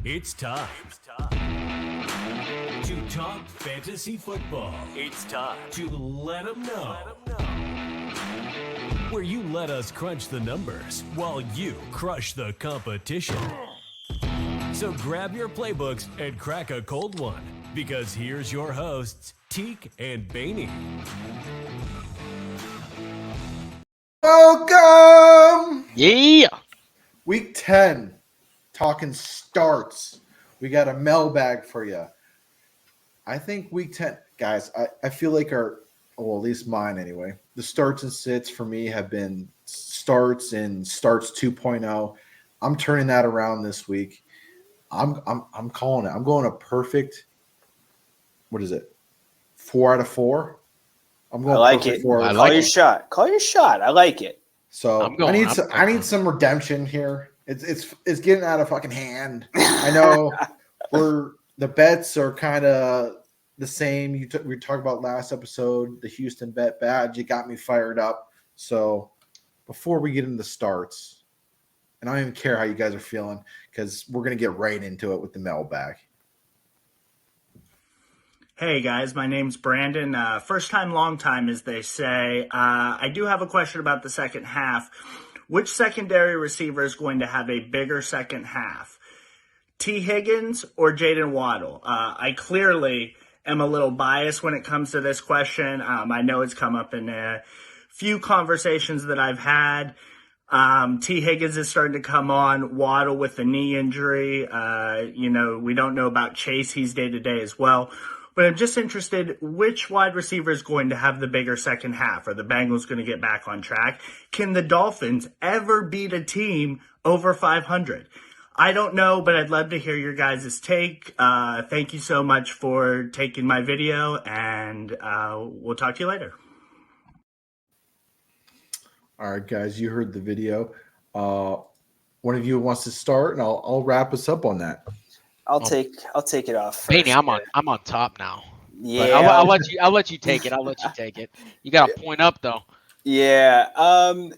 It's time to talk fantasy football. It's time to let them know. Where you let us crunch the numbers while you crush the competition. So grab your playbooks and crack a cold one, because here's your hosts, Teak and Baney. Welcome! Yeah! Week 10, talking starts. We got a mailbag for you. I think week 10, guys, I feel like at least mine anyway, the starts and sits for me have been starts and starts 2.0. I'm turning that around this week. I'm calling it. I'm going a perfect, what is it, 4 out of 4? I'm going I like perfect it. 4 out of Call 4. your shot. Call your shot. I like it. So I need some redemption here. It's getting out of fucking hand. I know the bets are kind of the same. We talked about last episode, the Houston bet badge. It got me fired up. So before we get into the starts, and I don't even care how you guys are feeling because we're gonna get right into it with the mailbag. Hey guys, my name's Brandon. First time, long time, as they say. I do have a question about the second half. Which secondary receiver is going to have a bigger second half? T. Higgins or Jaden Waddle? I clearly am a little biased when it comes to this question. I know it's come up in a few conversations that I've had. T. Higgins is starting to come on. Waddle with the knee injury. We don't know about Chase. He's day-to-day as well. But I'm just interested, which wide receiver is going to have the bigger second half? Are the Bengals going to get back on track? Can the Dolphins ever beat a team over 500? I don't know, but I'd love to hear your guys' take. Thank you so much for taking my video, and we'll talk to you later. All right, guys, you heard the video. One of you wants to start, and I'll wrap us up on that. I'll take it off. Baney, I'm on top now. Yeah, but I'll let you take it. You got to point up though. Yeah.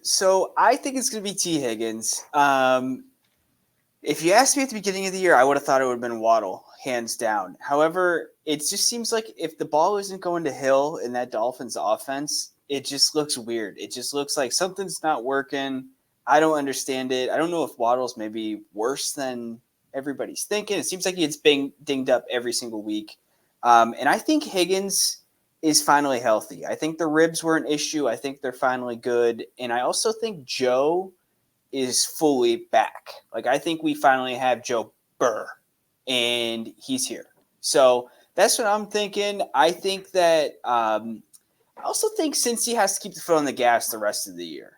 So I think it's gonna be T. Higgins. If you asked me at the beginning of the year, I would have thought it would have been Waddle, hands down. However, it just seems like if the ball isn't going to Hill in that Dolphins offense, it just looks weird. It just looks like something's not working. I don't understand it. I don't know if Waddle's maybe worse than everybody's thinking. It seems like he gets dinged up every single week. And I think Higgins is finally healthy. I think the ribs were an issue. I think they're finally good. And I also think Joe is fully back. Like, I think we finally have Joe Burr, and he's here. So that's what I'm thinking. I think that I also think Cincy has to keep the foot on the gas the rest of the year.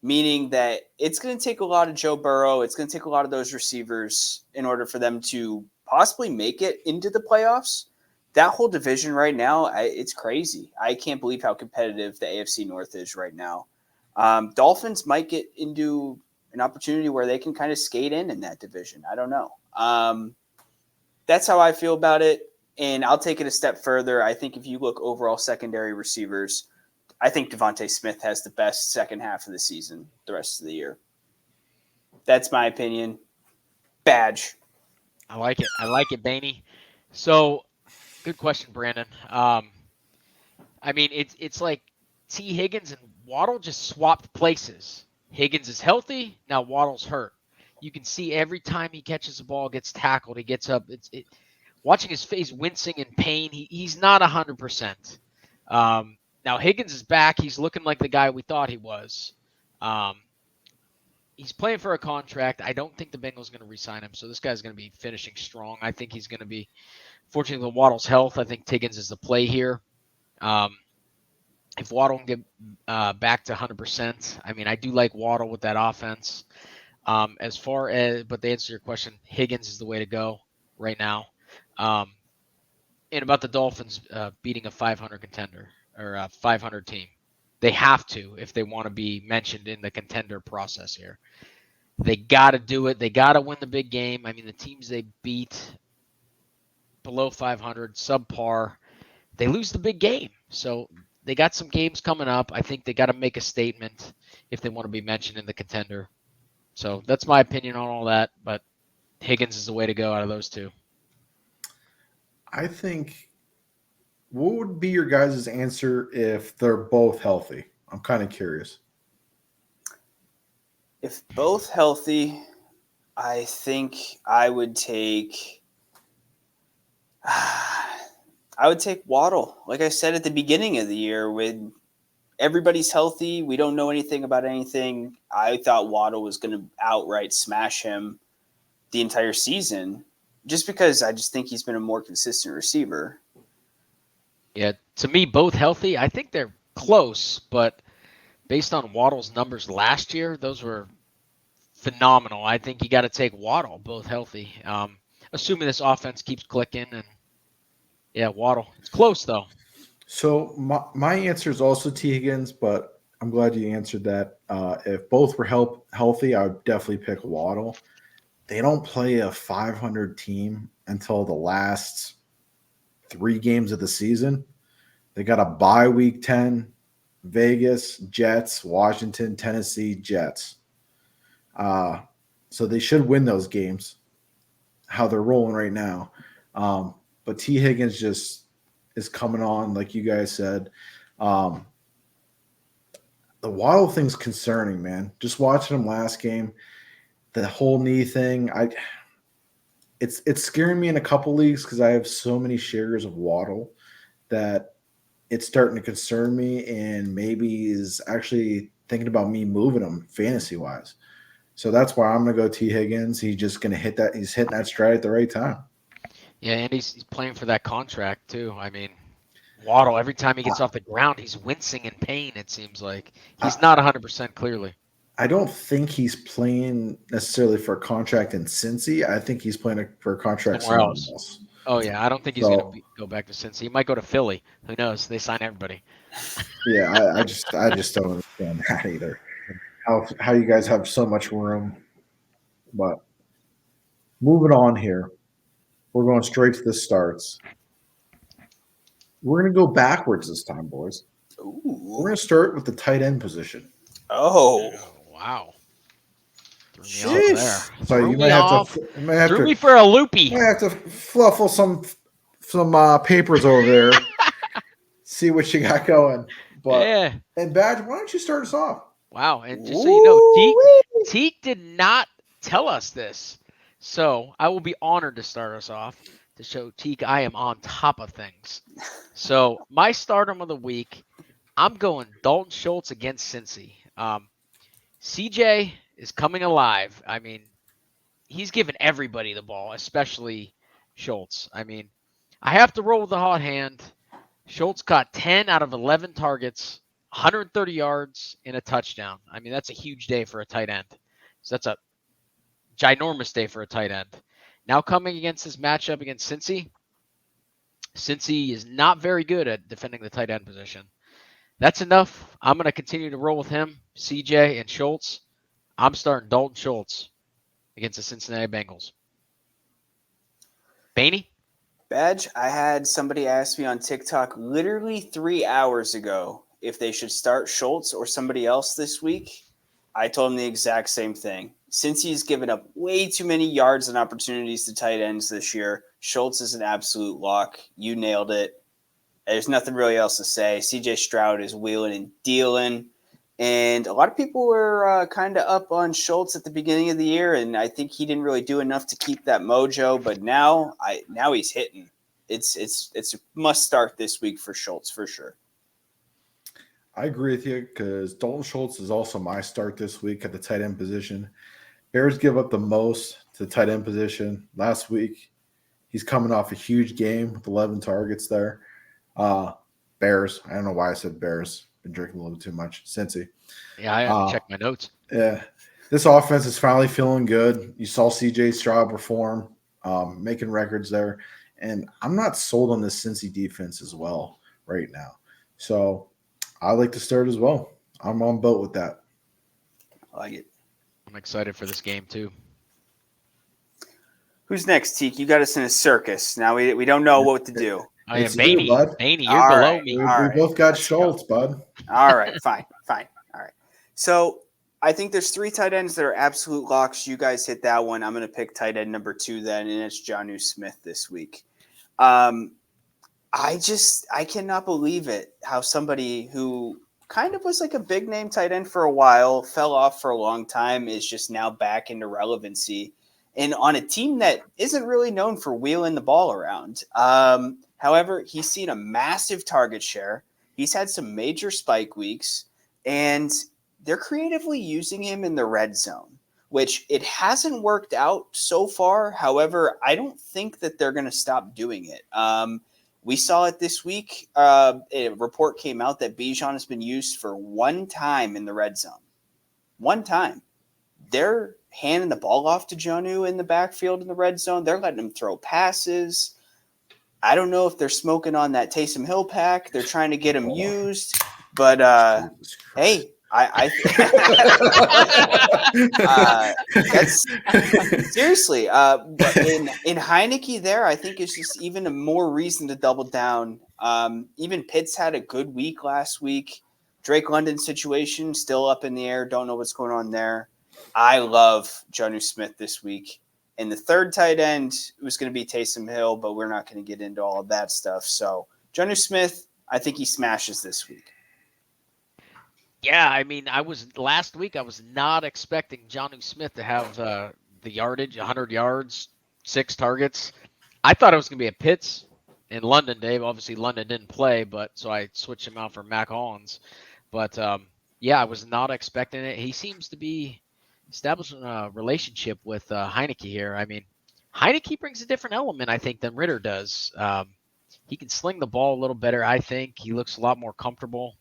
Meaning that it's going to take a lot of Joe Burrow. It's going to take a lot of those receivers in order for them to possibly make it into the playoffs. That whole division right now, it's crazy. I can't believe how competitive the AFC North is right now. Dolphins might get into an opportunity where they can kind of skate in that division. I don't know. That's how I feel about it. And I'll take it a step further. I think if you look overall secondary receivers, I think Devontae Smith has the best second half of the season the rest of the year. That's my opinion. Badge. I like it, Baney. So, good question, Brandon. I mean, it's like T. Higgins and Waddle just swapped places. Higgins is healthy, now Waddle's hurt. You can see every time he catches the ball, gets tackled, he gets up. Watching his face wincing in pain, he's not 100%. Now Higgins is back. He's looking like the guy we thought he was. He's playing for a contract. I don't think the Bengals are going to re-sign him, so this guy's going to be finishing strong. I think he's going to be, fortunately, with Waddle's health, I think Higgins is the play here. If Waddle can get back to 100%, I mean, I do like Waddle with that offense. But to answer your question, Higgins is the way to go right now. And about the Dolphins beating a 500 contender or a 500 team. They have to if they want to be mentioned in the contender process here. They got to do it. They got to win the big game. I mean, the teams they beat below 500, subpar, they lose the big game. So they got some games coming up. I think they got to make a statement if they want to be mentioned in the contender. So that's my opinion on all that. But Higgins is the way to go out of those two. I think, what would be your guys' answer if they're both healthy? I'm kind of curious. If both healthy, I think I would take Waddle. Like I said at the beginning of the year, when everybody's healthy, we don't know anything about anything. I thought Waddle was going to outright smash him the entire season, just because I just think he's been a more consistent receiver. Yeah, to me, both healthy. I think they're close, but based on Waddle's numbers last year, those were phenomenal. I think you got to take Waddle, both healthy. Assuming this offense keeps clicking, and yeah, Waddle. It's close though. So my answer is also T. Higgins, but I'm glad you answered that. If both were healthy, I would definitely pick Waddle. They don't play a 500 team until the last 3 games of the season. They got a bye week 10, Vegas, Jets, Washington, Tennessee, Jets. So they should win those games, how they're rolling right now. But T. Higgins just is coming on, like you guys said. The Waddle thing's concerning, man. Just watching him last game, the whole knee thing, it's scaring me in a couple leagues because I have so many shares of Waddle that it's starting to concern me, and maybe is actually thinking about me moving him fantasy wise. So that's why I'm gonna go T. Higgins. He's just gonna hit that. He's hitting that stride at the right time. Yeah, and he's playing for that contract too. I mean, Waddle, every time he gets off the ground, he's wincing in pain, it seems like. He's not 100% clearly. I don't think he's playing necessarily for a contract in Cincy. I think he's playing for a contract somewhere else. Oh, yeah. I don't think he's going to go back to Cincy. He might go to Philly. Who knows? They sign everybody. Yeah, I just don't understand that either. How you guys have so much room. But moving on here. We're going straight to the starts. We're going to go backwards this time, boys. Ooh. We're going to start with the tight end position. Oh, wow. Threw me off there. So you might have Threw me for a loopy. You might have to fluffle some papers over there. See what you got going. But yeah. And Badge, why don't you start us off? Wow. And just so you know, Teak did not tell us this. So I will be honored to start us off to show Teak I am on top of things. So my stardom of the week, I'm going Dalton Schultz against Cincy. CJ is coming alive. I mean, he's giving everybody the ball, especially Schultz. I mean, I have to roll with the hot hand. Schultz caught 10 out of 11 targets, 130 yards, and a touchdown. I mean, that's a huge day for a tight end. So that's a ginormous day for a tight end. Now coming against this matchup against Cincy. Cincy is not very good at defending the tight end position. That's enough. I'm going to continue to roll with him, CJ and Schultz. I'm starting Dalton Schultz against the Cincinnati Bengals. Baney? Badge, I had somebody ask me on TikTok literally 3 hours ago if they should start Schultz or somebody else this week. I told him the exact same thing. Since he's given up way too many yards and opportunities to tight ends this year, Schultz is an absolute lock. You nailed it. There's nothing really else to say. CJ Stroud is wheeling and dealing. And a lot of people were kind of up on Schultz at the beginning of the year, and I think he didn't really do enough to keep that mojo. But now he's hitting. It's a must start this week for Schultz for sure. I agree with you because Dalton Schultz is also my start this week at the tight end position. Bears give up the most to the tight end position. Last week, he's coming off a huge game with 11 targets there. Bears. I don't know why I said Bears. Been drinking a little too much. Cincy. Yeah, I have to check my notes. Yeah. This offense is finally feeling good. You saw CJ Stroud perform, making records there. And I'm not sold on this Cincy defense as well right now. So I like to start as well. I'm on boat with that. I like it. I'm excited for this game too. Who's next, Teak? You got us in a circus. Now we don't know what to do. I am It's Baney. you, bud. Baney, you're All below right. me. We All right. both got Let's Schultz, bud. All right, fine. All right. So I think there's 3 tight ends that are absolute locks. You guys hit that one. I'm going to pick tight end number 2 then, and it's Jonnu Smith this week. I cannot believe it how somebody who kind of was like a big name tight end for a while, fell off for a long time, is just now back into relevancy and on a team that isn't really known for wheeling the ball around. However, he's seen a massive target share. He's had some major spike weeks, and they're creatively using him in the red zone, which it hasn't worked out so far. However, I don't think that they're going to stop doing it. We saw it this week. A report came out that Bijan has been used for 1 time in the red zone. 1 time. They're handing the ball off to Jonnu in the backfield in the red zone. They're letting him throw passes. I don't know if they're smoking on that Taysom Hill pack. They're trying to get him used. But, hey, that's seriously. But in Heineke, there, I think it's just even a more reason to double down. Even Pitts had a good week last week. Drake London situation still up in the air. Don't know what's going on there. I love Jonnu Smith this week. And the third tight end was going to be Taysom Hill, but we're not going to get into all of that stuff. So Jonnu Smith, I think he smashes this week. Yeah, I mean, last week I was not expecting Jonnu Smith to have the yardage, 100 yards, 6 targets. I thought it was going to be a Pitts in London, Dave. Obviously, London didn't play, but so I switched him out for Mac Hollins. But yeah, I was not expecting it. He seems to be establishing a relationship with Heineke here. I mean, Heineke brings a different element, I think, than Ritter does. He can sling the ball a little better, I think. He looks a lot more comfortable.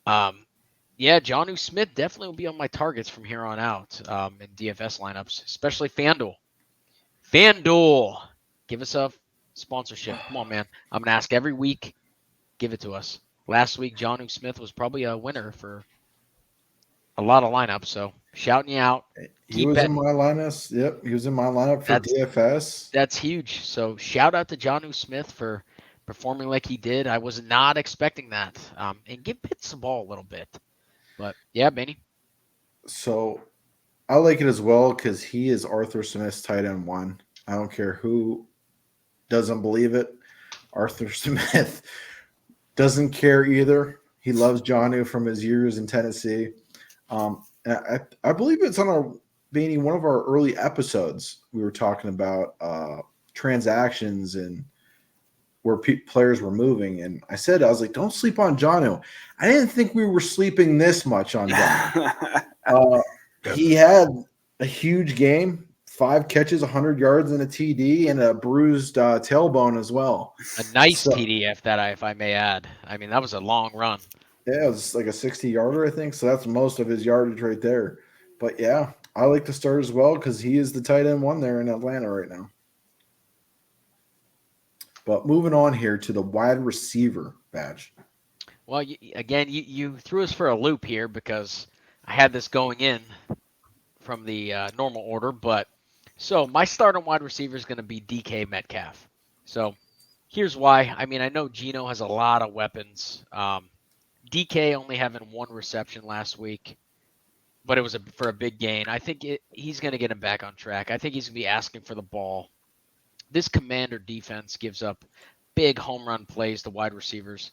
Yeah, Jonnu Smith definitely will be on my targets from here on out in DFS lineups, especially FanDuel. FanDuel, give us a sponsorship. Come on, man. I'm going to ask every week. Give it to us. Last week, Jonnu Smith was probably a winner for a lot of lineups, so shouting you out. He was in my lineup. Yep, he was in my lineup for DFS. That's huge. So shout out to Jonnu Smith for performing like he did. I was not expecting that. And give Pitts the ball a little bit. But yeah, Benny. So I like it as well because he is Arthur Smith's tight end 1. I don't care who doesn't believe it. Arthur Smith doesn't care either. He loves Jonnu from his years in Tennessee. And I believe it's on one of our early episodes. We were talking about transactions and where players were moving. And I was like, don't sleep on Jonnu. I didn't think we were sleeping this much on Jonnu. He had a huge game, 5 catches, 100 yards, and a TD, and a bruised tailbone as well. A nice TD, if I may add. I mean, that was a long run. Yeah, it was like a 60-yarder, I think. So that's most of his yardage right there. But yeah, I like to start as well because he is the tight end 1 there in Atlanta right now. But moving on here to the wide receiver badge. Well, you threw us for a loop here because I had this going in from the normal order. But so my start on wide receiver is going to be DK Metcalf. So here's why. I mean, I know Geno has a lot of weapons. DK only having 1 reception last week, but it was for a big gain. I think he's going to get him back on track. I think he's going to be asking for the ball. This Commander defense gives up big home run plays to wide receivers.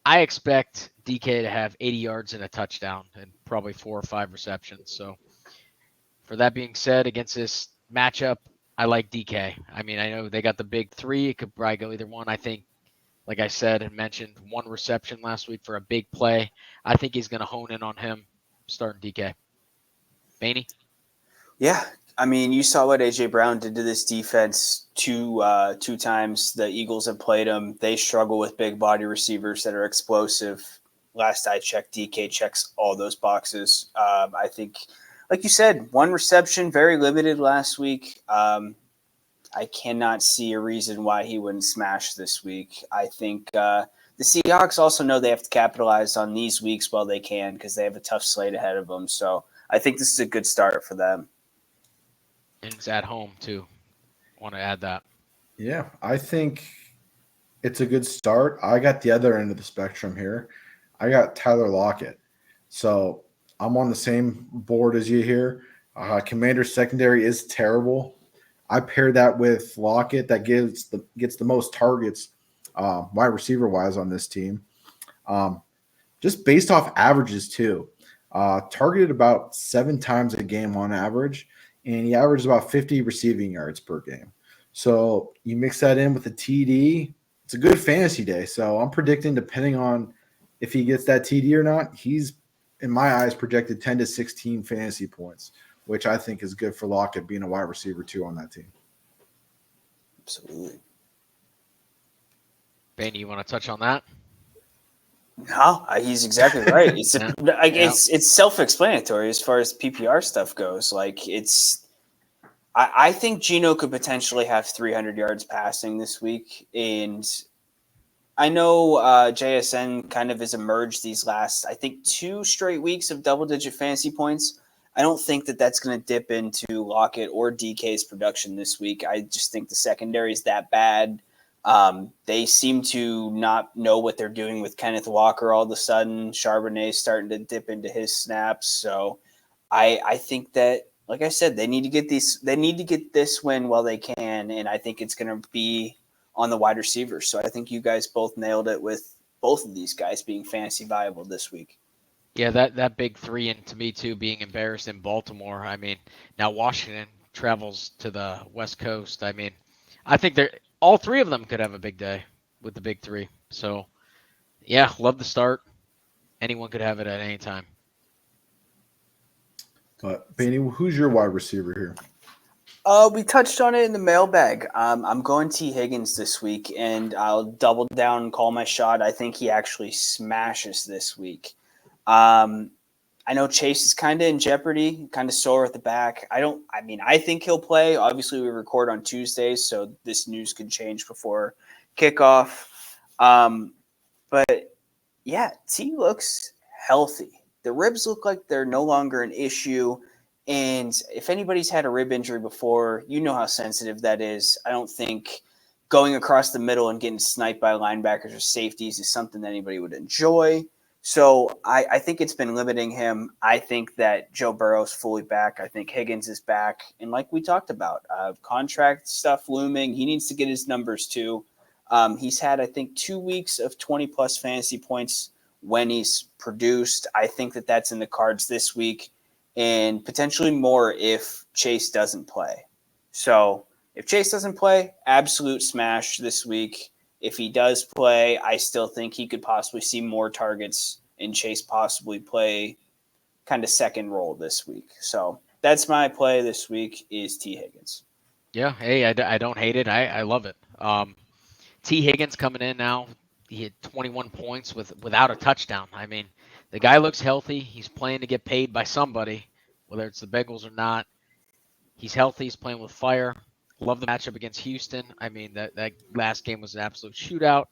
I expect DK to have 80 yards and a touchdown and probably 4 or 5 receptions. So for that being said, against this matchup, I like DK. I mean, I know they got the big 3. It could probably go either one. I think, like I said and mentioned, 1 reception last week for a big play. I think he's going to hone in on him starting DK. Baney? Yeah. I mean, you saw what A.J. Brown did to this defense two times the Eagles have played them. They struggle with big body receivers that are explosive. Last I checked, DK checks all those boxes. I think, like you said, 1 reception, very limited last week. I cannot see a reason why he wouldn't smash this week. I think the Seahawks also know they have to capitalize on these weeks while they can because they have a tough slate ahead of them. So I think this is a good start for them. And it's at home, too. Want to add that. Yeah, I think it's a good start. I got the other end of the spectrum here. I got Tyler Lockett. So I'm on the same board as you here. Commander's secondary is terrible. I pair that with Lockett that gets the most targets wide receiver wise on this team. Just based off averages too. Targeted about 7 times a game on average, and he averages about 50 receiving yards per game. So you mix that in with the TD, it's a good fantasy day. So I'm predicting, depending on if he gets that TD or not, he's in my eyes projected 10 to 16 fantasy points, which I think is good for Lockett being a wide receiver too on that team. Absolutely. Benny, you want to touch on that? No, he's exactly right. It's Yeah. it's self-explanatory as far as PPR stuff goes. Like I think Geno could potentially have 300 yards passing this week, and I know JSN kind of has emerged these last, I think, 2 straight weeks of double-digit fantasy points. I don't think that that's going to dip into Lockett or DK's production this week. I just think the secondary is that bad. They seem to not know what they're doing with Kenneth Walker all of a sudden. Charbonnet's starting to dip into his snaps. So I think that, like I said, they need to get this win while they can, and I think it's going to be on the wide receivers. So I think you guys both nailed it with both of these guys being fantasy viable this week. Yeah, that big 3, and to me too, being embarrassed in Baltimore. I mean, now Washington travels to the West Coast. I mean, I think all 3 of them could have a big day with the big 3. So, yeah, love the start. Anyone could have it at any time. But Benny, who's your wide receiver here? We touched on it in the mailbag. I'm going T. Higgins this week, and I'll double down and call my shot. I think he actually smashes this week. I know Chase is kind of in jeopardy, kind of sore at the back. I think he'll play. Obviously, we record on Tuesdays, so this news could change before kickoff. But yeah, T looks healthy. The ribs look like they're no longer an issue. And if anybody's had a rib injury before, you know how sensitive that is. I don't think going across the middle and getting sniped by linebackers or safeties is something that anybody would enjoy. So I think it's been limiting him. I think that Joe Burrow's fully back. I think Higgins is back. And like we talked about, contract stuff looming. He needs to get his numbers too. He's had, I think, 2 weeks of 20-plus fantasy points when he's produced. I think that that's in the cards this week, and potentially more if Chase doesn't play. So if Chase doesn't play, absolute smash this week. If he does play, I still think he could possibly see more targets and Chase possibly play kind of second role this week. So that's my play this week is T. Higgins. Yeah, hey, I don't hate it. I love it. T. Higgins coming in now. He had 21 points without a touchdown. I mean, the guy looks healthy. He's playing to get paid by somebody, whether it's the Bengals or not. He's healthy. He's playing with fire. Love the matchup against Houston. I mean, that last game was an absolute shootout.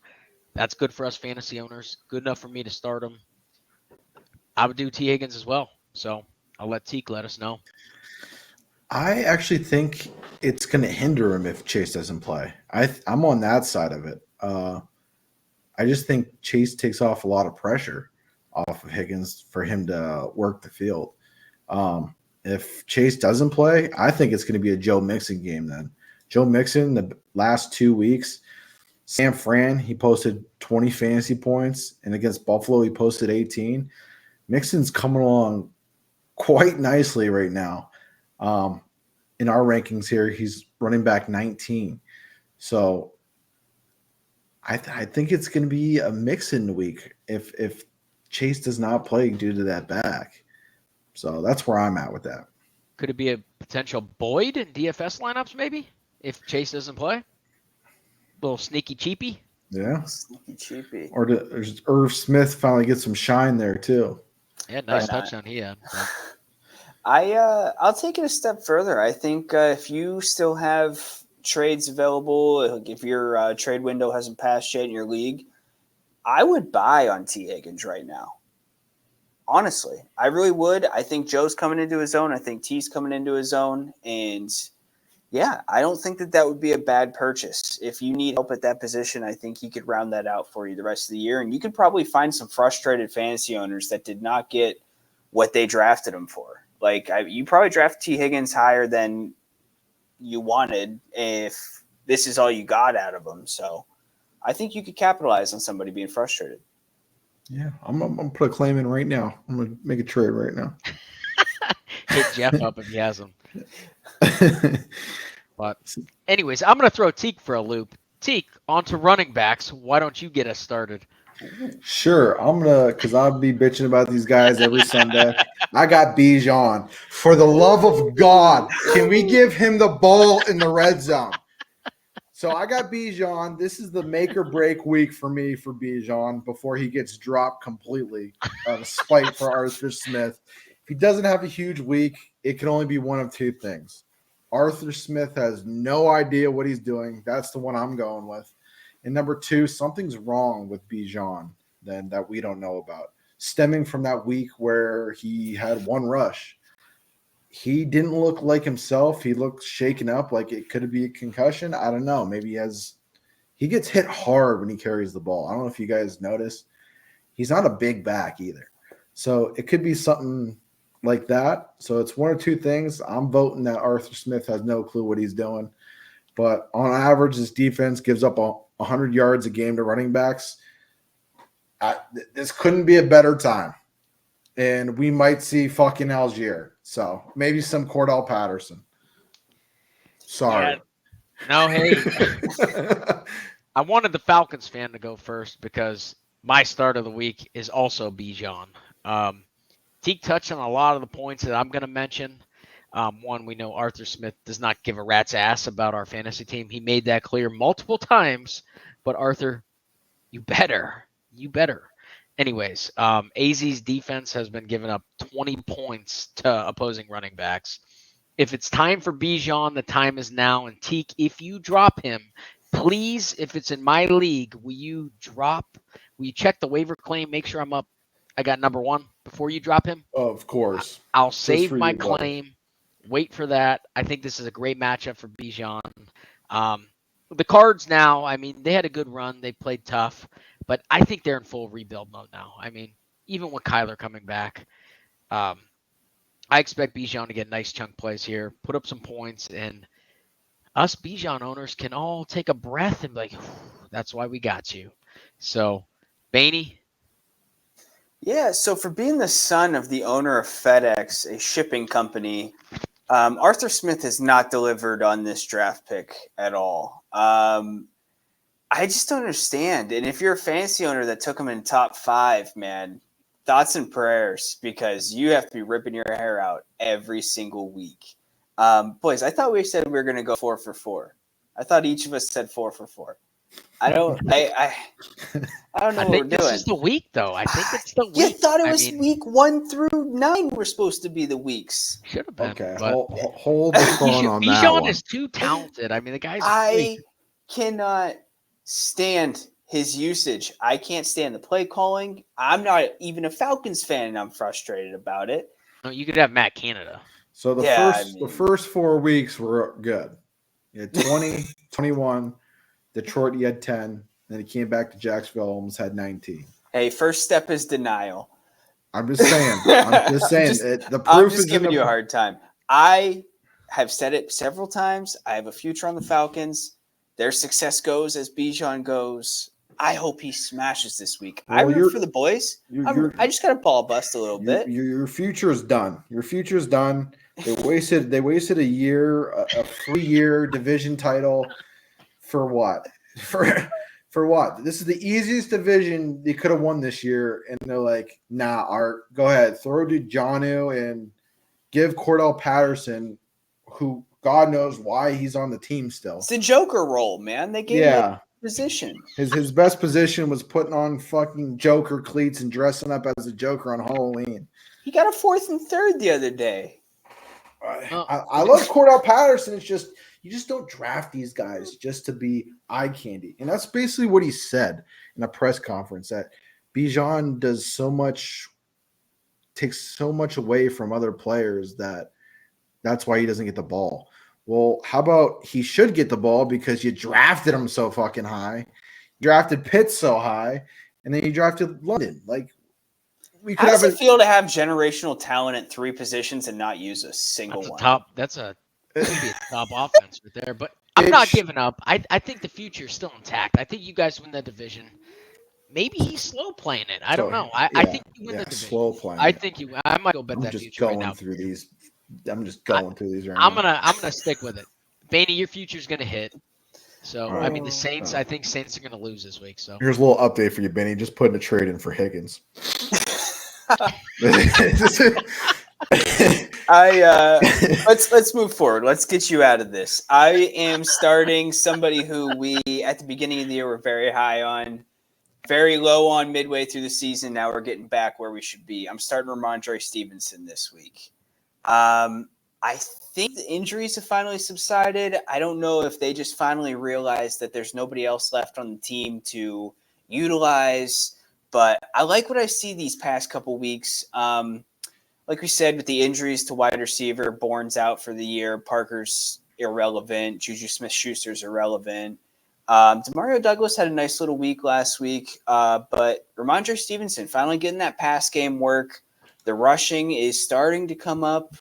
That's good for us fantasy owners. Good enough for me to start him. I would do T. Higgins as well. So I'll let Teak let us know. I actually think it's going to hinder him if Chase doesn't play. I'm on that side of it. I just think Chase takes off a lot of pressure off of Higgins for him to work the field. If Chase doesn't play, I think it's going to be a Joe Mixon game then. Joe Mixon, the last 2 weeks, San Fran, he posted 20 fantasy points, and against Buffalo, he posted 18. Mixon's coming along quite nicely right now. In our rankings here, he's running back 19. So I think it's going to be a Mixon week if Chase does not play due to that back. So that's where I'm at with that. Could it be a potential Boyd in DFS lineups maybe if Chase doesn't play? Little sneaky cheapy. Yeah. Sneaky cheapy. Or does Irv Smith finally get some shine there too? Yeah, nice touchdown he had. I'll take it a step further. I think if you still have trades available, if your trade window hasn't passed yet in your league, I would buy on T. Higgins right now. Honestly, I really would. I think Joe's coming into his own. I think T's coming into his own. And yeah, I don't think that would be a bad purchase. If you need help at that position, I think he could round that out for you the rest of the year. And you could probably find some frustrated fantasy owners that did not get what they drafted him for. Like, you probably draft T. Higgins higher than you wanted if this is all you got out of him. So I think you could capitalize on somebody being frustrated. Yeah, I'm gonna put a claim in right now. I'm gonna make a trade right now. Hit Jeff up if he has them. But anyways, I'm gonna throw Teak for a loop. Teak, on to running backs. Why don't you get us started? Sure, because I'll be bitching about these guys every Sunday. I got Bijan. For the love of God, can we give him the ball in the red zone? So I got Bijan. This is the make or break week for me for Bijan before he gets dropped completely out of spite for Arthur Smith. If he doesn't have a huge week, it can only be one of two things. Arthur Smith has no idea what he's doing. That's the one I'm going with. And number two, something's wrong with Bijan then that we don't know about, stemming from that week where he had one rush. He didn't look like himself. He looked shaken up, like it could be a concussion. I don't know. Maybe he gets hit hard when he carries the ball. I don't know if you guys notice. He's not a big back either. So it could be something like that. So it's one or two things. I'm voting that Arthur Smith has no clue what he's doing. But on average, this defense gives up 100 yards a game to running backs. This couldn't be a better time. And we might see fucking Algier. So maybe some Cordell Patterson. Sorry. Yeah. No, hey. I wanted the Falcons fan to go first because my start of the week is also Bijan. Teak touched on a lot of the points that I'm going to mention. One, we know Arthur Smith does not give a rat's ass about our fantasy team. He made that clear multiple times. But Arthur, you better. Anyways, AZ's defense has been giving up 20 points to opposing running backs. If it's time for Bijan, the time is now. And Teak, if you drop him, please, if it's in my league, will you check the waiver claim, make sure I got number one before you drop him? Of course. I'll save my claim. Wait for that. I think this is a great matchup for Bijan. The Cards now, I mean, they had a good run. They played tough, but I think they're in full rebuild mode now. I mean, even with Kyler coming back, I expect Bijan to get nice chunk plays here, put up some points, and us Bijan owners can all take a breath and be like, that's why we got you. So, Bainey? Yeah, so for being the son of the owner of FedEx, a shipping company, Arthur Smith has not delivered on this draft pick at all. I just don't understand. And if you're a fantasy owner that took him in top 5, man, thoughts and prayers, because you have to be ripping your hair out every single week. Boys, I thought we said we were going to go 4 for 4. I thought each of us said 4 for 4. I don't know what we're doing. This is the week, though. I think it's the week. You thought it was week 1 through 9 were supposed to be the weeks. Should have been. Okay, but hold the phone on that Bijan one. is too talented. I mean, the guy's I cannot stand his usage. I can't stand the play calling. I'm not even a Falcons fan, and I'm frustrated about it. No, you could have Matt Canada. So the first 4 weeks were good. You had 20, 21. Detroit, you had 10. Then he came back to Jacksonville, almost had 19. Hey, first step is denial. I'm just saying. The proof I'm just is giving you a hard time. I have said it several times. I have a future on the Falcons. Their success goes as Bijan goes. I hope he smashes this week. Well, I root for the boys. I just got to ball bust a little bit. Your future is done. Your future is done. They wasted a year, a 3-year division title for what? For what? This is the easiest division they could have won this year, and they're like, nah, Art, go ahead, throw to Jonnu and give Cordell Patterson, who God knows why he's on the team still. It's the Joker role, man. They gave him a position. His best position was putting on fucking Joker cleats and dressing up as a Joker on Halloween. He got a 4th and 3rd the other day. I love Cordell Patterson. It's just you just don't draft these guys just to be eye candy. And that's basically what he said in a press conference, that Bijan takes so much away from other players that's why he doesn't get the ball. Well, how about he should get the ball because you drafted him so fucking high, drafted Pitts so high, and then you drafted London. Like, we How could does have it feel to have generational talent at 3 positions and not use a single one? Could be a top offense right there. But I'm not It's- giving up. I think the future is still intact. I think you guys win the division. Maybe he's slow playing it. I don't know. I think you win the division. slow playing. I think you. I might go bet I'm that just future right going now. through these. I'm just going through these right I'm now. gonna stick with it. Bainey, your future's gonna hit. So All I right. mean the Saints. I think Saints are gonna lose this week. So Here's a little update for you, Benny. Just putting a trade in for Higgins. Let's move forward. Let's get you out of this. I am starting somebody who we at the beginning of the year were very high on, very low on midway through the season. Now we're getting back where we should be. I'm starting Ramondre Stevenson this week. I think the injuries have finally subsided. I don't know if they just finally realized that there's nobody else left on the team to utilize, but I like what I see these past couple weeks. Like we said, with the injuries to wide receiver, Bourne's out for the year. Parker's irrelevant. Juju Smith-Schuster's irrelevant. Demario Douglas had a nice little week last week, but Ramondre Stevenson finally getting that pass game work. The rushing is starting to come up.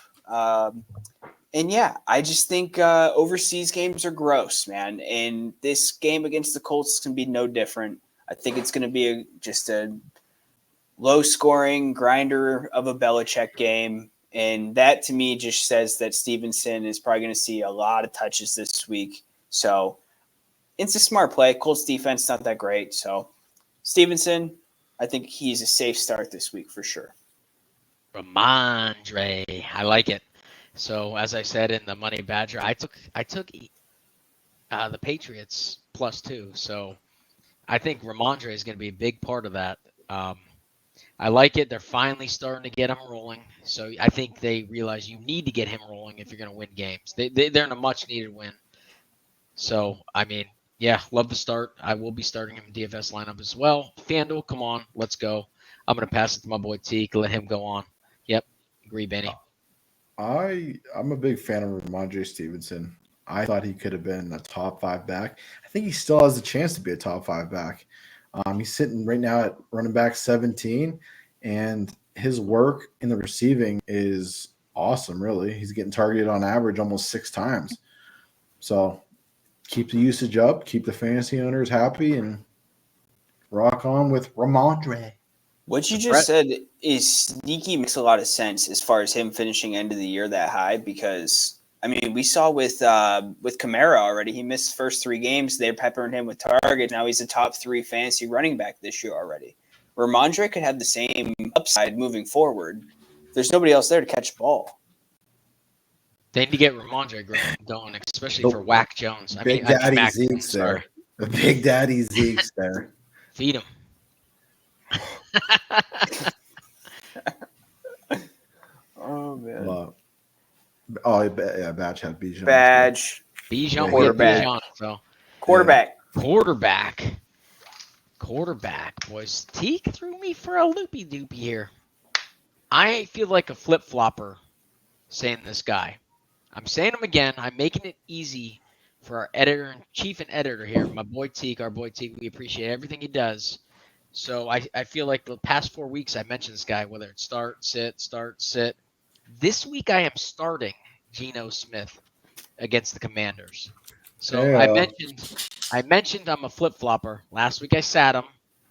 And yeah, I just think overseas games are gross, man. And this game against the Colts can be no different. I think it's going to be just a low-scoring grinder of a Belichick game. And that, to me, just says that Stevenson is probably going to see a lot of touches this week. So it's a smart play. Colts defense not that great. So Stevenson, I think he's a safe start this week for sure. Ramondre, I like it. So as I said in the Money Badger, I took the Patriots +2. So I think Ramondre is going to be a big part of that. I like it. They're finally starting to get him rolling. So I think they realize you need to get him rolling if you're going to win games. They're in a much-needed win. So, I mean, yeah, love the start. I will be starting him in DFS lineup as well. FanDuel, come on, let's go. I'm going to pass it to my boy Teak, let him go on. Yep, agree, Benny. I'm a big fan of Ramondre Stevenson. I thought he could have been a top 5 back. I think he still has a chance to be a top 5 back. He's sitting right now at running back 17, and his work in the receiving is awesome, really. He's getting targeted on average almost 6 times. So keep the usage up, keep the fantasy owners happy, and rock on with Ramondre. What you just said is sneaky, makes a lot of sense as far as him finishing end of the year that high, because I mean we saw with Kamara already. He missed the first 3 games. They're peppering him with targets. Now he's a top 3 fantasy running back this year already. Ramondre could have the same upside moving forward. There's nobody else there to catch the ball. They need to get Ramondre going, especially for Whack Jones. Big Daddy Zeke's there. The Big Daddy Zeke's there. Feed him. Oh man. Yeah, Badge had Bijan. Badge. Bijan, quarterback. Bijan, so. Quarterback, boys. Teak threw me for a loopy-doopy here. I feel like a flip-flopper saying this guy. I'm saying him again. I'm making it easy for our editor-in-chief and editor here, my boy Teak, our boy Teak. We appreciate everything he does. So I feel like the past 4 weeks I mentioned this guy, whether it's start, sit. This week I am starting Geno Smith against the Commanders. So yeah. I mentioned I'm a flip-flopper. Last week I sat him.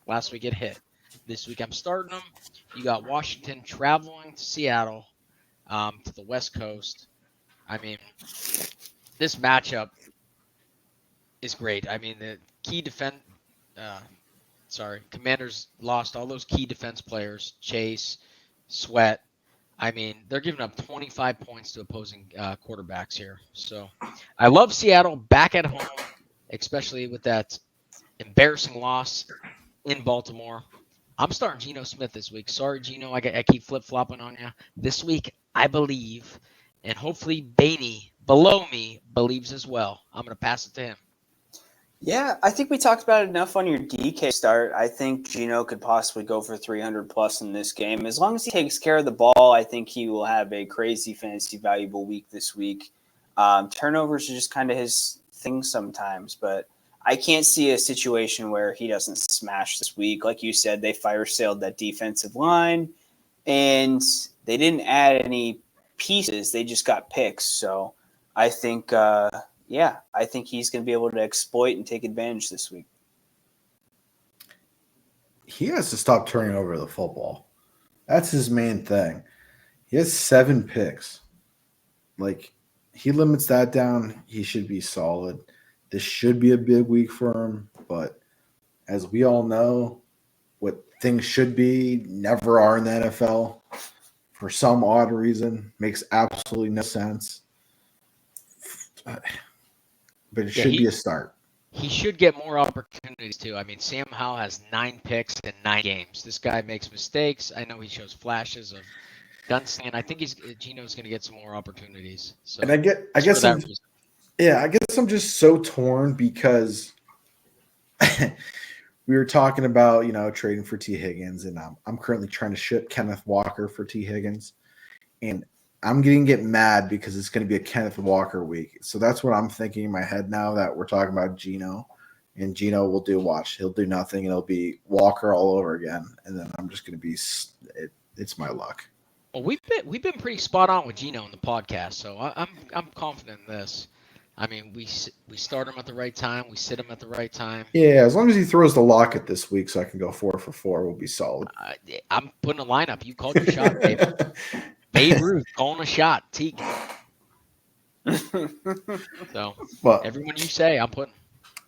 Last week it hit. This week I'm starting him. You got Washington traveling to Seattle, to the West Coast. I mean, this matchup is great. I mean, the key Commanders lost all those key defense players, Chase, Sweat. I mean, they're giving up 25 points to opposing quarterbacks here. So I love Seattle back at home, especially with that embarrassing loss in Baltimore. I'm starting Geno Smith this week. Sorry, Geno, I keep flip-flopping on you. This week, I believe, and hopefully Bainey below me believes as well. I'm going to pass it to him. Yeah, I think we talked about it enough on your DK start. I think Geno could possibly go for 300 plus in this game. As long as he takes care of the ball, I think he will have a crazy fantasy valuable week this week. Turnovers are just kind of his thing sometimes, but I can't see a situation where he doesn't smash this week. Like you said, they fire sailed that defensive line, and they didn't add any pieces. They just got picks. So I think, I think he's going to be able to exploit and take advantage this week. He has to stop turning over the football. That's his main thing. He has 7 picks. Like, he limits that down, he should be solid. This should be a big week for him, but as we all know, what things should be never are in the NFL for some odd reason. Makes absolutely no sense. But it should be a start. He should get more opportunities too. I mean, Sam Howell has 9 picks in 9 games. This guy makes mistakes. I know he shows flashes of gunslinging. I think Gino's going to get some more opportunities. So, and I guess I'm just so torn because we were talking about, trading for T. Higgins, and I'm currently trying to ship Kenneth Walker for T. Higgins, and I'm going to get mad because it's going to be a Kenneth Walker week. So that's what I'm thinking in my head now that we're talking about Gino, and Gino will he'll do nothing, and it'll be Walker all over again, and then I'm just going to be it's my luck. Well, we've been pretty spot on with Gino in the podcast, so I'm confident in this. I mean, we start him at the right time, we sit him at the right time. Yeah, as long as he throws the locket this week, so I can go 4 for 4, we'll be solid. I'm putting a lineup. You called your shot, baby. Babe Ruth calling a shot. Teak. So, everyone you say, I'm putting.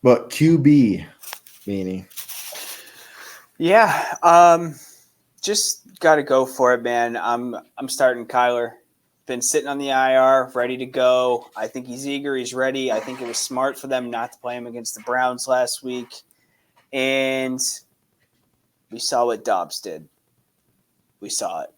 But QB, Beanie. Yeah, just got to go for it, man. I'm starting Kyler. Been sitting on the IR, ready to go. I think he's eager. He's ready. I think it was smart for them not to play him against the Browns last week. And we saw what Dobbs did. We saw it.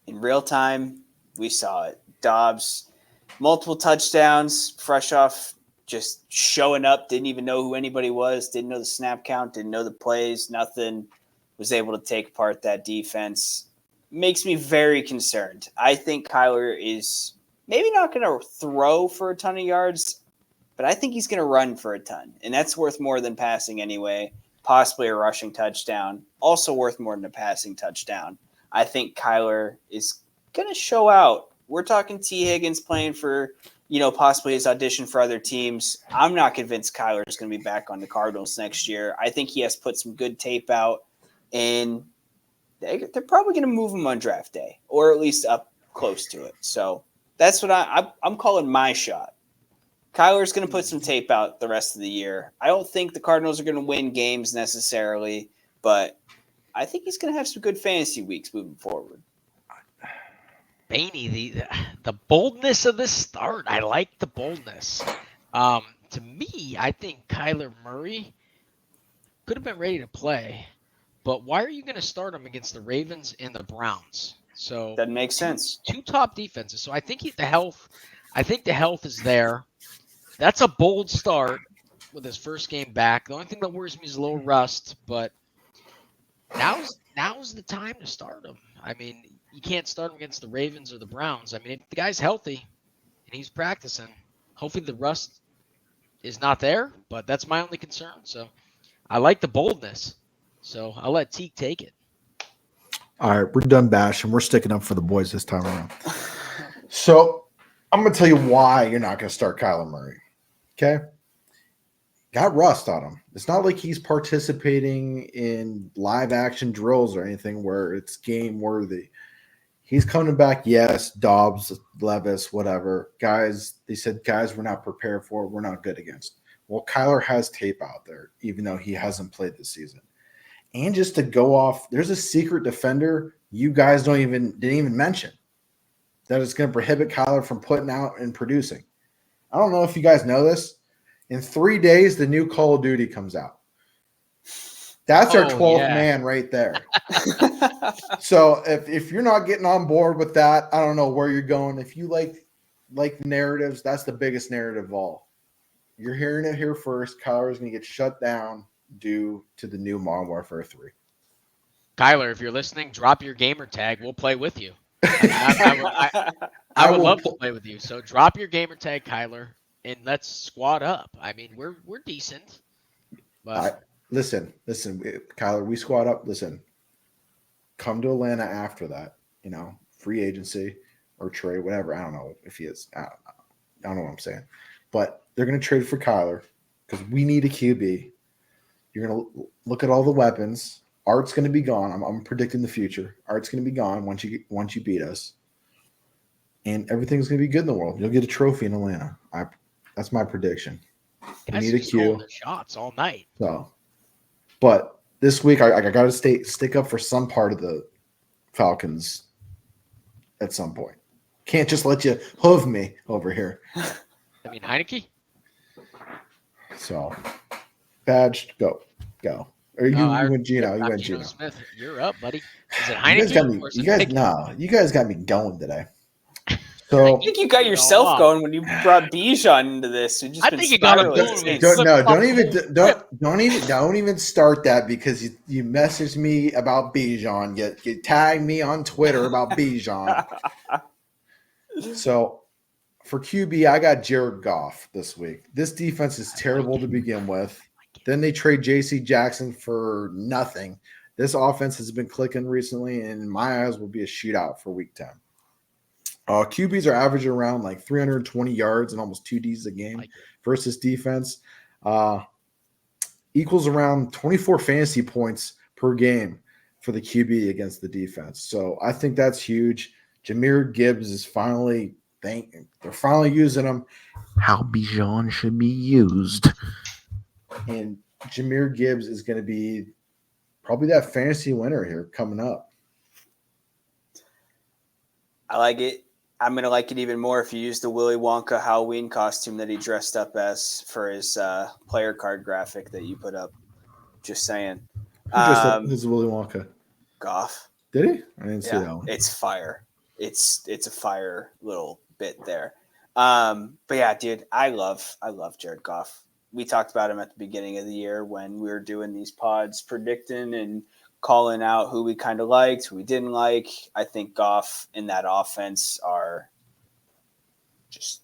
In real time, we saw it. Dobbs, multiple touchdowns, fresh off just showing up, didn't even know who anybody was, didn't know the snap count, didn't know the plays, nothing, was able to take apart that defense. Makes me very concerned. I think Kyler is maybe not going to throw for a ton of yards, but I think he's going to run for a ton, and that's worth more than passing anyway, possibly a rushing touchdown, also worth more than a passing touchdown. I think Kyler is going to show out. We're talking T. Higgins playing for, possibly his audition for other teams. I'm not convinced Kyler is going to be back on the Cardinals next year. I think he has put some good tape out, and they're probably going to move him on draft day, or at least up close to it. So that's what I'm calling my shot. Kyler's going to put some tape out the rest of the year. I don't think the Cardinals are going to win games necessarily, but I think he's going to have some good fantasy weeks moving forward. Bainey, the boldness of this start. I like the boldness. To me, I think Kyler Murray could have been ready to play, but why are you going to start him against the Ravens and the Browns? So that makes sense. Two top defenses. So I think the health is there. That's a bold start with his first game back. The only thing that worries me is a little rust, but now's the time to start him. I mean, you can't start him against the Ravens or the Browns. I mean, if the guy's healthy and he's practicing, hopefully the rust is not there, but that's my only concern. So I like the boldness. So I'll let Teak take it. All right, we're done bashing. We're sticking up for the boys this time around. So I'm going to tell you why you're not going to start Kyler Murray. Okay? Got rust on him. It's not like he's participating in live action drills or anything where it's game worthy. He's coming back. Yes, Dobbs, Levis, whatever. Guys, they said, guys, we're not prepared for it. We're not good against. Well, Kyler has tape out there, even though he hasn't played this season. And just to go off, there's a secret defender you guys didn't even mention that is going to prohibit Kyler from putting out and producing. I don't know if you guys know this. In 3 days, the new Call of Duty comes out. That's our 12th man right there. So if you're not getting on board with that, I don't know where you're going. If you like narratives, that's the biggest narrative of all. You're hearing it here first. Kyler is going to get shut down due to the new Modern Warfare 3. Kyler, if you're listening, drop your gamer tag. We'll play with you. I would love to play with you. So drop your gamer tag, Kyler. and let's squad up. I mean, we're decent, but Listen, Kyler, we squad up. Listen, come to Atlanta after that. Free agency or trade, whatever. I don't know if he is. I don't know what I'm saying, but they're going to trade for Kyler because we need a QB. You're going to look at all the weapons. Art's going to be gone. I'm predicting the future. Art's going to be gone once you beat us, and everything's going to be good in the world. You'll get a trophy in Atlanta. That's my prediction. We guys need a just calling Q. their shots all night. So, but this week I got to stick up for some part of the Falcons at some point. Can't just let you hoof me over here. I mean, Heineke. So, Badge, go. Or you went Gino. You went Gino. Smith, you're up, buddy. Is it You guys got Heineke? me. Or is You it guys, Pickett? no. You guys got me going today. I So think you got yourself going when you brought Bijan into this. We've just I been think you got him spiraling going since. with don't even start that because you messaged me about Bijan. You tagged me on Twitter about Bijan. So for QB, I got Jared Goff this week. This defense is terrible to begin with. Then they trade J.C. Jackson for nothing. This offense has been clicking recently, and in my eyes will be a shootout for Week 10. QBs are averaging around like 320 yards and almost 2 Ds a game versus defense. Equals around 24 fantasy points per game for the QB against the defense. So I think that's huge. Jahmyr Gibbs is finally they're finally using him how Bijan should be used. And Jahmyr Gibbs is going to be probably that fantasy winner here coming up. I like it. I'm going to like it even more if you use the Willy Wonka Halloween costume that he dressed up as for his player card graphic that you put up. Just saying. Who dressed up as Willy Wonka? Goff. Did he? I didn't see that one. It's fire. It's a fire little bit there. But yeah, dude, I love Jared Goff. We talked about him at the beginning of the year when we were doing these pods predicting and calling out who we kind of liked, who we didn't like. I think Goff and that offense are just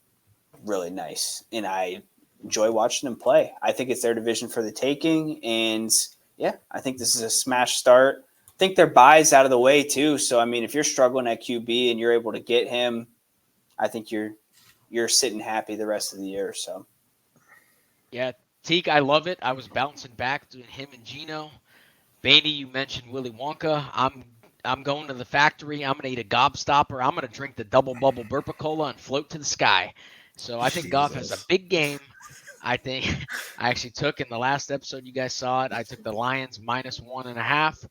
really nice, and I enjoy watching them play. I think it's their division for the taking, and yeah, I think this is a smash start. I think their bye's out of the way too, so I mean, if you're struggling at QB and you're able to get him, I think you're sitting happy the rest of the year. So yeah, Teak, I love it. I was bouncing back doing him and Gino. Bainey, you mentioned Willy Wonka. I'm going to the factory. I'm going to eat a gobstopper. I'm going to drink the double bubble Burpa-Cola and float to the sky. So I think Goff has a big game. I think I actually took in the last episode, you guys saw it, I took the Lions -1.5.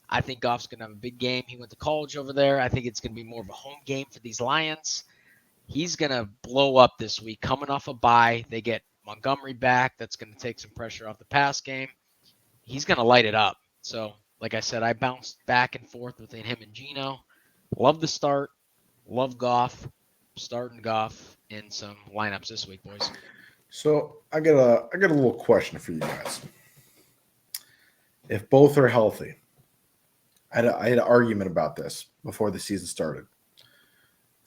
I think Goff's going to have a big game. He went to college over there. I think it's going to be more of a home game for these Lions. He's going to blow up this week. Coming off a bye, they get Montgomery back. That's going to take some pressure off the pass game. He's going to light it up. So, like I said, I bounced back and forth within him and Gino. Love the start. Love Goff. Starting Goff in some lineups this week, boys. So I got a little question for you guys. If both are healthy, I had an argument about this before the season started.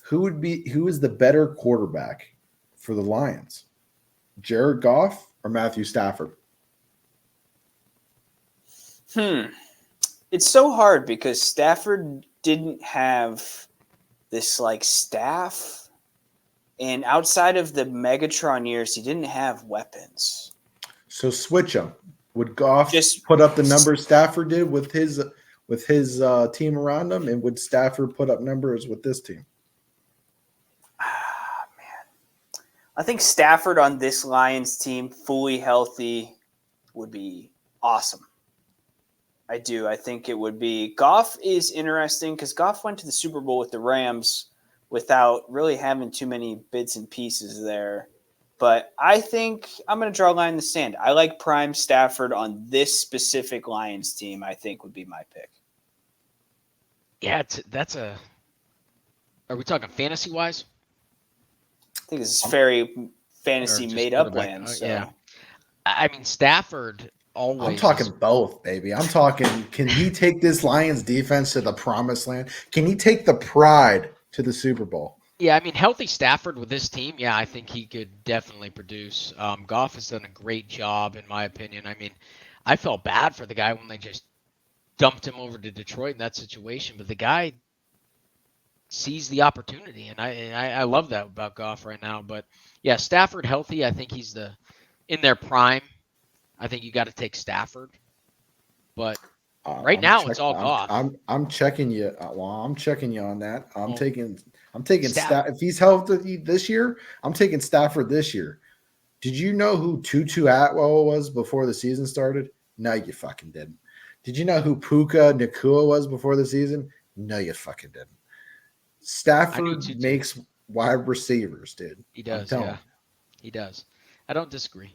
Who is the better quarterback for the Lions? Jared Goff or Matthew Stafford? It's so hard because Stafford didn't have this like staff, and outside of the Megatron years, he didn't have weapons. So switch them. Would Goff Just put up the numbers Stafford did with his team around him, and would Stafford put up numbers with this team? Man, I think Stafford on this Lions team, fully healthy, would be awesome. I do. I think it would be. Goff is interesting because Goff went to the Super Bowl with the Rams without really having too many bits and pieces there. But I think I'm going to draw a line in the sand. I like prime Stafford on this specific Lions team, I think would be my pick. Yeah, are we talking fantasy-wise? I think this is very fantasy made-up land. So. Yeah. I mean, Stafford always. I'm talking both, baby. I'm talking, can he take this Lions defense to the promised land? Can he take the pride to the Super Bowl? Yeah, I mean, healthy Stafford with this team, yeah, I think he could definitely produce. Goff has done a great job, in my opinion. I mean, I felt bad for the guy when they just dumped him over to Detroit in that situation, but the guy sees the opportunity, and I love that about Goff right now. But yeah, Stafford healthy, I think he's in their prime. I think you got to take Stafford, but right now it's all Goff. I'm checking you. Well, I'm checking you on that. I'm Well, taking if he's healthy this year, I'm taking Stafford this year. Did you know who Tutu Atwell was before the season started? No, you fucking didn't. Did you know who Puka Nakua was before the season? No, you fucking didn't. Stafford makes wide receivers, dude. He does, yeah. He does. I don't disagree.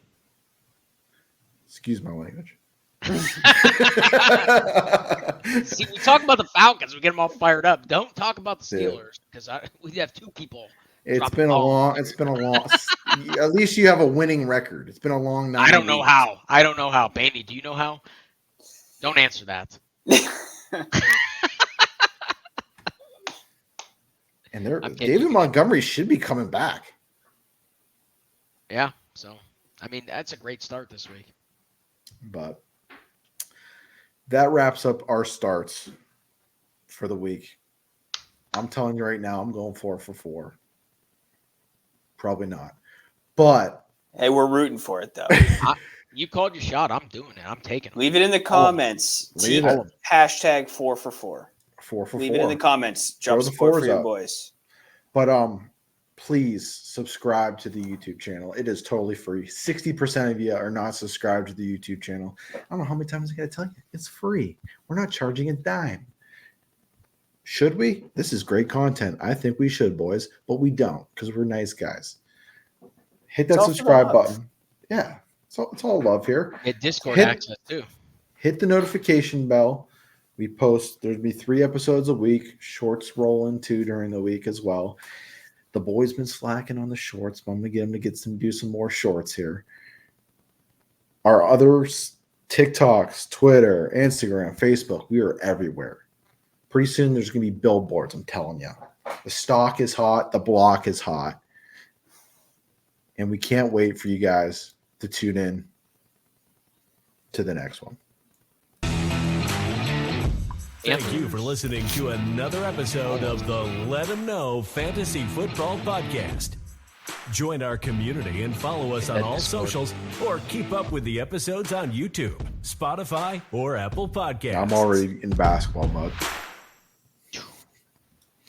Excuse my language. See, we talk about the Falcons, we get them all fired up. Don't talk about the Steelers because we have two people. It's been a long. At least you have a winning record. It's been a long night. I don't know how. Bainey, do you know how? Don't answer that. And David Montgomery should be coming back. Yeah. So, I mean, that's a great start this week. But that wraps up our starts for the week. I'm telling you right now, I'm going 4 for 4. Probably not. But hey, we're rooting for it, though. You called your shot. I'm doing it. I'm taking it. Leave it in the comments. Hashtag 4 for 4. 4 for 4. Leave it in the comments. Drop support for your boys. But please subscribe to the YouTube channel. It is totally free. 60% of you are not subscribed to the YouTube channel. I don't know how many times I got to tell you. It's free. We're not charging a dime. Should we? This is great content. I think we should, boys, but we don't because we're nice guys. Hit that subscribe button. Yeah, it's all love here. Get Discord access too. Hit the notification bell. We post. There'll be 3 episodes a week. Shorts rolling 2 during the week as well. The boys been slacking on the shorts, but I'm gonna get them to do some more shorts here. Our other TikToks, Twitter, Instagram, Facebook, we are everywhere. Pretty soon there's gonna be billboards. I'm telling you, the stock is hot, the block is hot, and we can't wait for you guys to tune in to the next one. Thank you for listening to another episode of the Let 'Em Know Fantasy Football Podcast. Join our community and follow us on all socials or keep up with the episodes on YouTube, Spotify, or Apple Podcasts. I'm already in basketball mode.